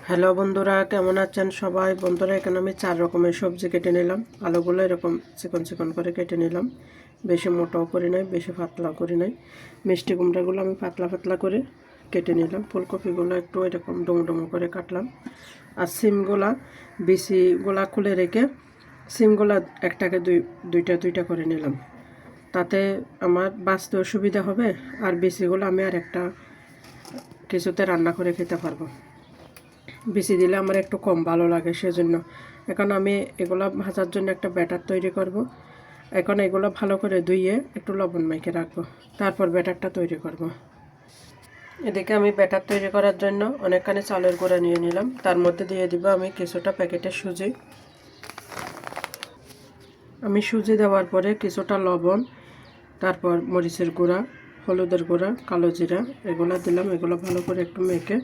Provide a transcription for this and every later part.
Hello বন্ধুরা, কেমন আছেন সবাই? বন্ধুরা, এখানে আমি 4 রকমের সবজি কেটে নিলাম। আলুগুলো এরকম চিকন চিকন করে কেটে নিলাম। বেশি মোটাও করি নাই, বেশি পাতলাও করি নাই। মিষ্টি কুমড়াগুলো আমি পাতলা পাতলা করে কেটে নিলাম। ফুলকপিগুলো একটু এরকম ডুমো ডুমো করে কাটলাম। আর সিমগুলা বিচিগুলা খুলে রেখে সিমগুলা একটাকে দুইটা দুইটা করে নিলাম। তাতে আমার বাঁচতেও সুবিধা হবে, আর বিচিগুলো আমি আর একটা কিছুতে রান্না করে খেতে পারবো। বেশি দিলে আমার একটু কম ভালো লাগে, সেজন্য এখন আমি এগুলো ভাজার জন্য একটা ব্যাটার তৈরি করব। এখন এগুলো ভালো করে ধুইয়ে একটু লবণ মেখে রাখবো, তারপর ব্যাটারটা তৈরি করব। এদিকে আমি ব্যাটার তৈরি করার জন্য অনেকখানি চালের গুঁড়া নিয়ে নিলাম। তার মধ্যে দিয়ে দিব আমি কিছুটা প্যাকেটের সুজি। আমি সুজি দেওয়ার পরে কিছুটা লবণ, তারপর মরিচের গুঁড়া, হলুদের গুঁড়া, কালো জিরা এগুলো দিলাম। এগুলো ভালো করে একটু মেখে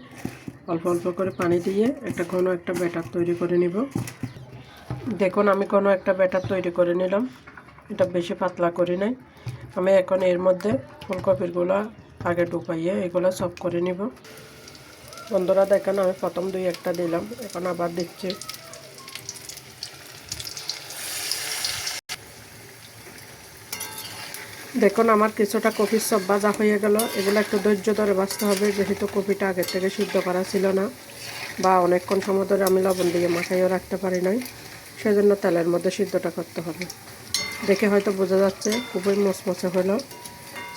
অল্প অল্প করে পানি দিয়ে ঘন একটা ব্যাটার তৈরি করে নিব। দেখুন, আমি কোনো একটা ব্যাটার তৈরি করে নিলাম। এটা বেশি পাতলা করি নাই। আমি এখন এর মধ্যে ফুলকপিগুলো আগে ডুবাইয়ে এগুলো সব করে নিব। বন্ধুরা দেখেন, আমি প্রথম একটা দিলাম, এখন আবার দিচ্ছি। দেখুন, আমার কিছুটা কপির সব ভাজা হয়ে গেল। এগুলো একটু ধৈর্য ধরে ভাজতে হবে, যেহেতু কপিটা আগের থেকে সিদ্ধ করা ছিল না, বা অনেকক্ষণ সময় ধরে আমি লবণ দিয়ে মাখাইও রাখতে পারি নাই, সেজন্য তেলের মধ্যে সিদ্ধটা করতে হবে। দেখে হয়তো বোঝা যাচ্ছে খুবই মচমচে হলো।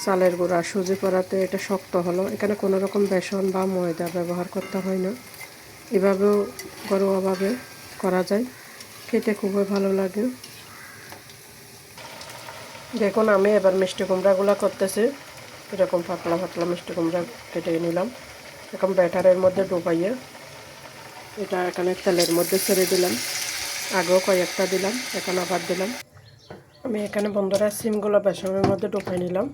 চালের গুঁড়া সুজি করাতে এটা শক্ত হলো। এখানে কোনো রকম বেসন বা ময়দা ব্যবহার করতে হয় না। এভাবেও ঘরোয়াভাবে করা যায়, খেতে খুবই ভালো লাগে। দেখুন, আমি এবার মিষ্টি কুমড়াগুলো করতেছি। এরকম পাতলা পাতলা মিষ্টি কুমড়া কেটে নিলাম। এখন ব্যাটারের মধ্যে ডুবাইয়ে এটা এখানে তেলের মধ্যে ছেড়ে দিলাম। আগেও কয়েকটা দিলাম, এখন আবার দিলাম। আমি এখানে বন্ধুরা সিমগুলো বেসনের মধ্যে ডুবাই নিলাম।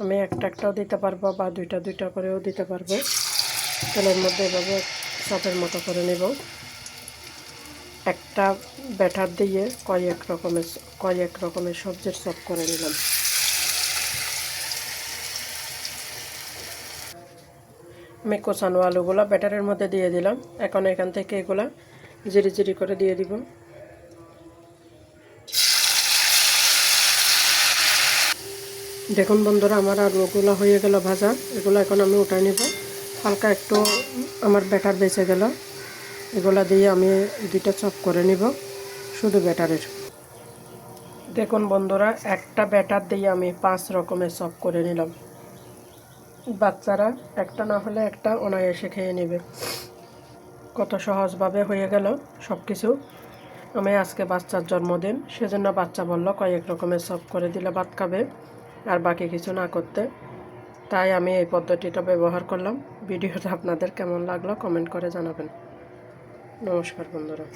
আমি একটাও দিতে পারবো, বা দুইটা দুইটা করেও দিতে পারবো। তেলের মধ্যে এভাবে চপের মতো করে নেব। একটা ব্যাটার দিয়ে কয়েক রকমের সবজির চপ করে নিলাম। আমি কোচানো আলুগুলো ব্যাটারের মধ্যে দিয়ে দিলাম। এখন এখান থেকে এগুলা জিরি জিরি করে দিয়ে দিব। দেখুন বন্ধুরা, আমার আলুগুলো হয়ে গেল ভাজা। এগুলো এখন আমি উঠাই নিব। হালকা একটু আমার ব্যাটার বেঁচে গেল, এগুলা দিয়ে আমি দুইটা চপ করে নিব শুধু ব্যাটারের। দেখুন বন্ধুরা, একটা ব্যাটার দিয়ে আমি 5 রকমের চপ করে নিলাম। বাচ্চারা একটা না হলে একটা অনায়াসে খেয়ে নেবে। কত সহজভাবে হয়ে গেল সব কিছু। আমি আজকে বাচ্চার জন্মদিন, সেজন্য বাচ্চা বলল কয়েক রকমের চপ করে দিলে ভাত খাবে, আর বাকি কিছু না করতে। তাই আমি এই পদ্ধতিটা ব্যবহার করলাম। ভিডিওটা আপনাদের কেমন লাগলো কমেন্ট করে জানাবেন। নমস্কার বন্ধুরা।